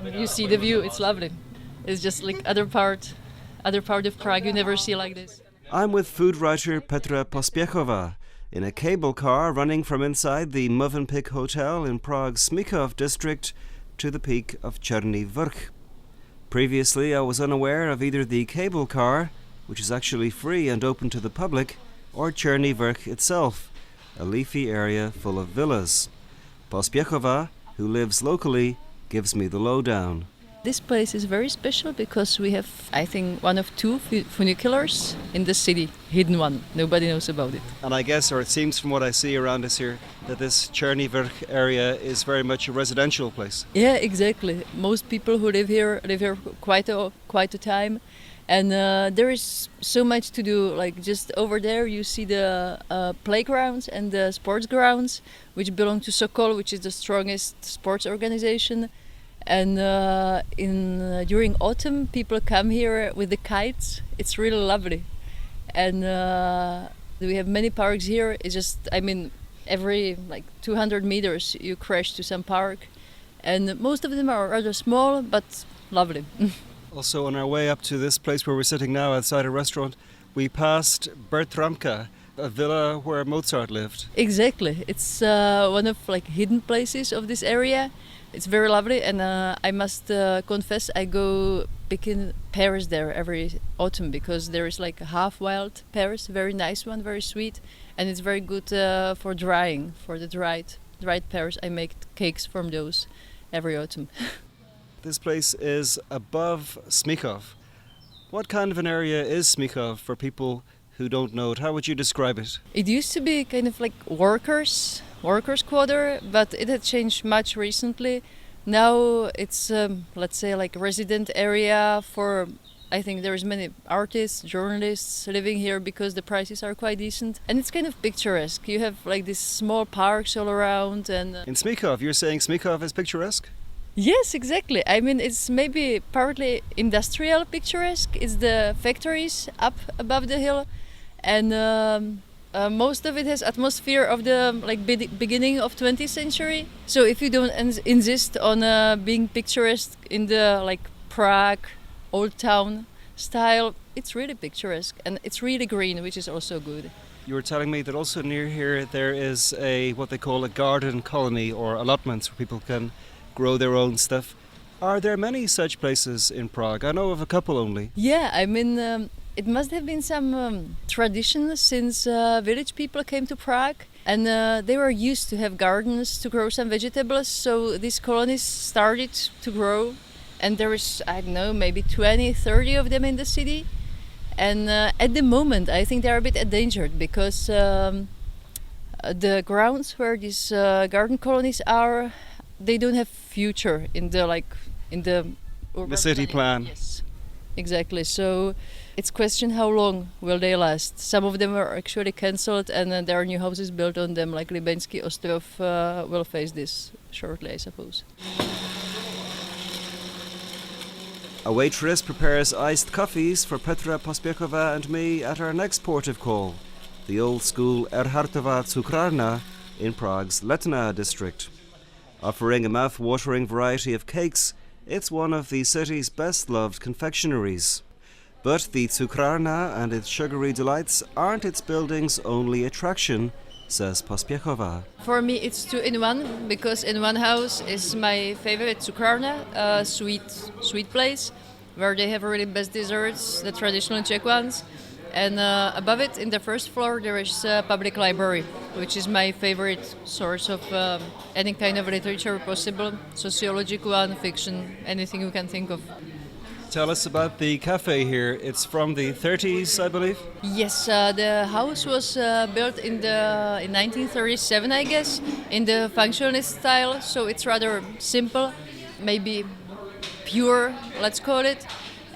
You see the view, it's lovely. It's just like other part of Prague you never see like this. I'm with food writer Petra Pospěchová in a cable car running from inside the Mövenpick Hotel in Prague's Smíchov district to the peak of Černý Vrch. Previously, I was unaware of either the cable car, which is actually free and open to the public, or Černý Vrch itself, a leafy area full of villas. Pospěchová, who lives locally, gives me the lowdown. This place is very special because we have, I think, one of two funiculars in the city, hidden one. Nobody knows about it. And I guess, or it seems from what I see around us here, that this Černý Vrch area is very much a residential place. Yeah, exactly. Most people who live here quite a time. And there is so much to do. Like just over there you see the playgrounds and the sports grounds, which belong to Sokol, which is the strongest sports organization. And during autumn, people come here with the kites. It's really lovely. And we have many parks here. It's just, every 200 meters you crash to some park. And most of them are rather small, but lovely. Also, on our way up to this place where we're sitting now outside a restaurant, we passed Bertramka, a villa where Mozart lived. Exactly. It's one of hidden places of this area. It's very lovely, and I must confess I go picking pears there every autumn because there is a half-wild pears, very nice one, very sweet, and it's very good for drying, for the dried pears. I make cakes from those every autumn. This place is above Smíchov. What kind of an area is Smíchov for people who don't know it? How would you describe it? It used to be kind of like workers' quarter, but it had changed much recently. Now it's let's say resident area for, I think there's many artists, journalists living here because the prices are quite decent, and it's kind of picturesque. You have these small parks all around, and in Smíchov, you're saying Smíchov is picturesque? Yes, exactly. It's maybe partly industrial picturesque. It's the factories up above the hill, and most of it has atmosphere of the beginning of 20th century. So if you don't insist on being picturesque in the Prague old town style, it's really picturesque and it's really green, which is also good. You were telling me that also near here there is what they call a garden colony or allotments where people can grow their own stuff. Are there many such places in Prague? I know of a couple only. Yeah, it must have been some tradition since village people came to Prague, and they were used to have gardens to grow some vegetables, so these colonies started to grow, and there is, I don't know, maybe 20, 30 of them in the city. And at the moment I think they're a bit endangered because the grounds where these garden colonies are, they don't have future in the urban city planning. plan. Yes, exactly. So it's question how long will they last. Some of them are actually cancelled, and there are new houses built on them, like Libeňský Ostrov will face this shortly, I suppose. A waitress prepares iced coffees for Petra Pospěchová and me at our next port of call, the old-school Erhartova cukrárna in Prague's Letná district. Offering a mouth-watering variety of cakes, it's one of the city's best-loved confectionaries. But the cukrárna and its sugary delights aren't its building's only attraction, says Pospěchová. For me it's two in one, because in one house is my favorite cukrárna, a sweet place where they have really best desserts, the traditional Czech ones. And above it, in the first floor, there is a public library, which is my favorite source of any kind of literature possible, sociological one, fiction, anything you can think of. Tell us about the cafe here. It's from the 30s, I believe? Yes, the house was built in 1937, I guess, in the functionalist style, so it's rather simple, maybe pure, let's call it.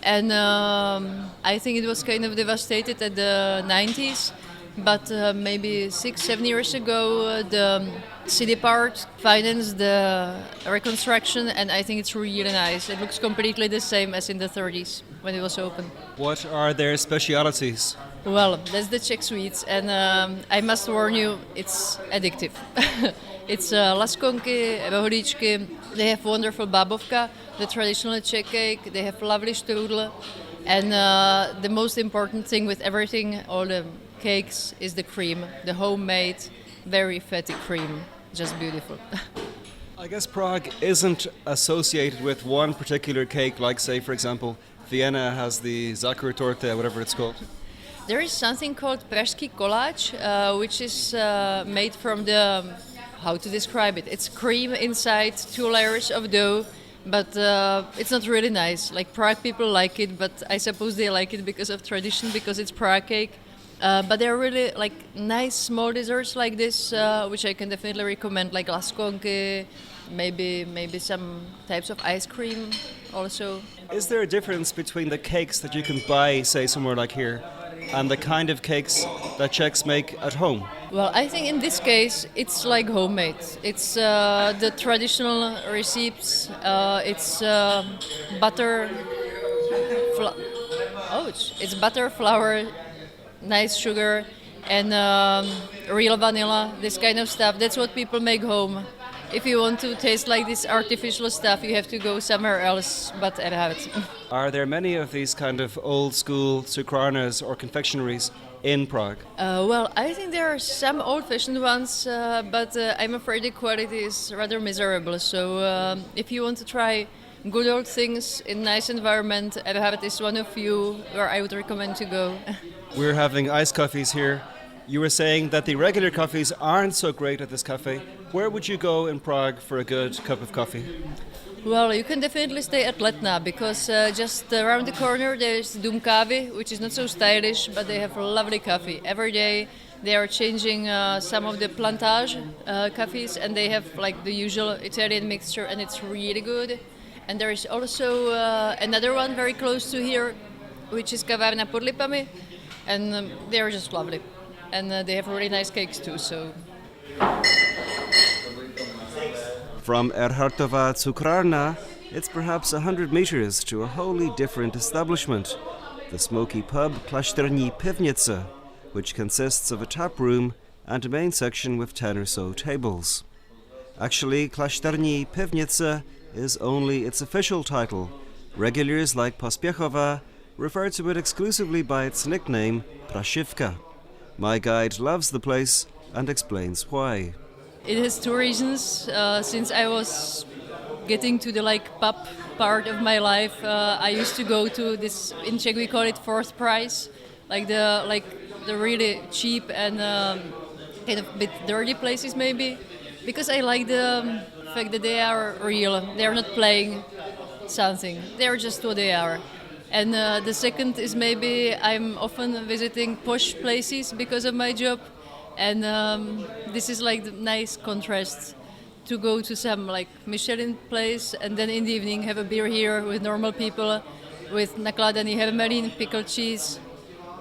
And I think it was kind of devastated at the 90s, but maybe 6-7 years ago the city part financed the reconstruction, and I think it's really nice. It looks completely the same as in the 30s when it was open. What are their specialities? Well, that's the Czech sweets, and I must warn you, it's addictive. It's laskonky, rohlíčky, They have wonderful babovka, the traditional Czech cake. They have lovely strudel. And the most important thing with everything, all the cakes, is the cream. The homemade, very fatty cream. Just beautiful. I guess Prague isn't associated with one particular cake, like, say, for example, Vienna has the Zakrtorte, whatever it's called. There is something called pražský koláč, which is made from the, how to describe it? It's cream inside, 2 layers of dough, but it's not really nice. Like Prague people like it, but I suppose they like it because of tradition, because it's Prague cake. But they're really like nice small desserts like this, which I can definitely recommend, like laskonky, maybe some types of ice cream also. Is there a difference between the cakes that you can buy, say, somewhere like here, and the kind of cakes that Czechs make at home? Well, I think in this case it's like homemade. It's the traditional recipes. It's butter. It's butter, flour, nice sugar, and real vanilla. This kind of stuff. That's what people make home. If you want to taste like this artificial stuff, you have to go somewhere else but Erhartova. Are there many of these kind of old school cukrárnas or confectionaries in Prague? Well, I think there are some old-fashioned ones, but I'm afraid the quality is rather miserable. So if you want to try good old things in nice environment, Erhartova is one of few where I would recommend to go. We're having iced coffees here. You were saying that the regular coffees aren't so great at this cafe. Where would you go in Prague for a good cup of coffee? Well, you can definitely stay at Letna, because just around the corner there's Dům kávy, which is not so stylish, but they have lovely coffee. Every day they are changing some of the plantage coffees, and they have like the usual Italian mixture, and it's really good. And there is also another one very close to here, which is Kavárna pod Lipami, and they're just lovely. And they have really nice cakes too, so... From Erhartova cukrárna, it's perhaps 100 meters to a wholly different establishment, the smoky pub Czerný Pivnice, which consists of a tap room and a main section with 10 or so tables. Actually, Czerný Pivnice is only its official title. Regulars like Pospěchová refer to it exclusively by its nickname, Prašivka. My guide loves the place and explains why. It has 2 reasons. Since I was getting to the pub part of my life, I used to go to this, in Czech we call it fourth price, the really cheap and kind of bit dirty places maybe, because I like the fact that they are real. They are not playing something. They are just what they are. And the second is maybe I'm often visiting posh places because of my job, and this is like the nice contrast to go to some Michelin place and then in the evening have a beer here with normal people, with nakladaný hermelín, pickled cheese,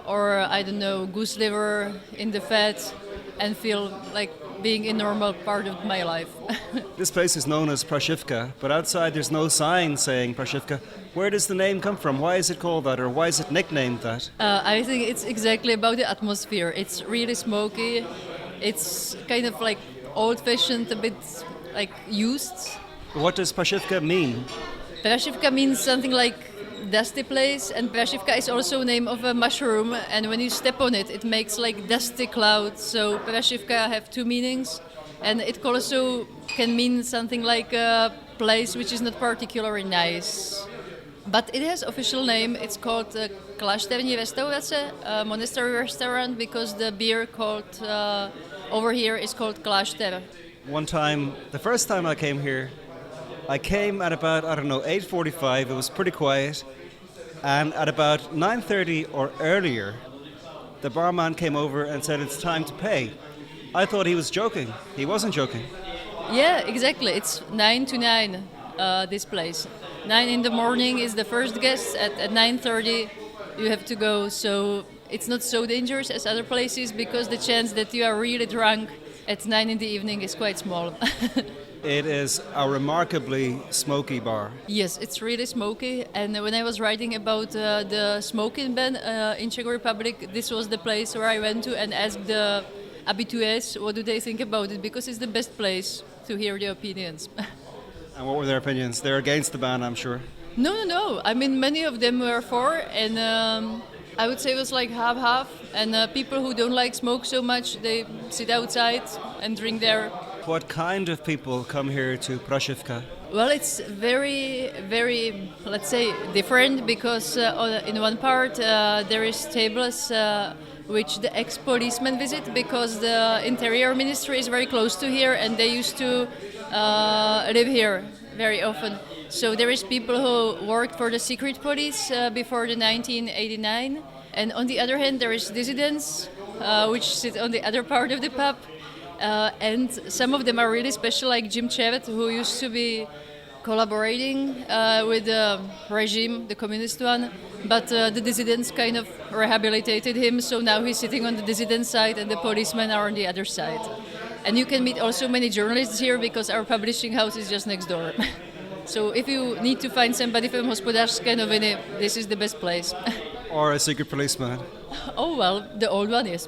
or I don't know, goose liver in the fat, and feel like being a normal part of my life. This place is known as Prašivka, but outside there's no sign saying Prašivka. Where does the name come from? Why is it called that, or why is it nicknamed that? I think it's exactly about the atmosphere. It's really smoky. It's kind of like old-fashioned, a bit used. What does Prašivka mean? Prašivka means something like dusty place, and Prašivka is also name of a mushroom, and when you step on it, it makes like dusty clouds. So Prašivka have 2 meanings, and it also can mean something like a place which is not particularly nice. But it has official name. It's called Klášterní restaurace, monastery restaurant, because the beer called over here is called Klášter. One time, the first time I came here, I came at about, 8:45. It was pretty quiet. And at about 9:30 or earlier, the barman came over and said it's time to pay. I thought he was joking. He wasn't joking. Yeah, exactly. It's 9 to 9, this place. 9 in the morning is the first guest. At 9:30 you have to go. So it's not so dangerous as other places, because the chance that you are really drunk at 9 in the evening is quite small. It is a remarkably smoky bar. Yes, it's really smoky. And when I was writing about the smoking ban in Czech Republic, this was the place where I went to and asked the habitués what do they think about it, because it's the best place to hear their opinions. And what were their opinions? They're against the ban, I'm sure. No. I mean, many of them were for, and I would say it was like half-half. And people who don't like smoke so much, they sit outside and drink there. What kind of people come here to Prošivka? Well, it's very, very, let's say, different because in one part there is tables which the ex-policemen visit because the interior ministry is very close to here and they used to live here very often. So there is people who worked for the secret police before the 1989. And on the other hand, there is dissidents which sit on the other part of the pub. And some of them are really special, like Jim Chevet, who used to be collaborating with the regime, the communist one, but the dissidents kind of rehabilitated him, so now he's sitting on the dissident side and the policemen are on the other side. And you can meet also many journalists here because our publishing house is just next door. So if you need to find somebody from Hospodářské noviny, this is the best place. Or a secret policeman. Oh well, the old one is.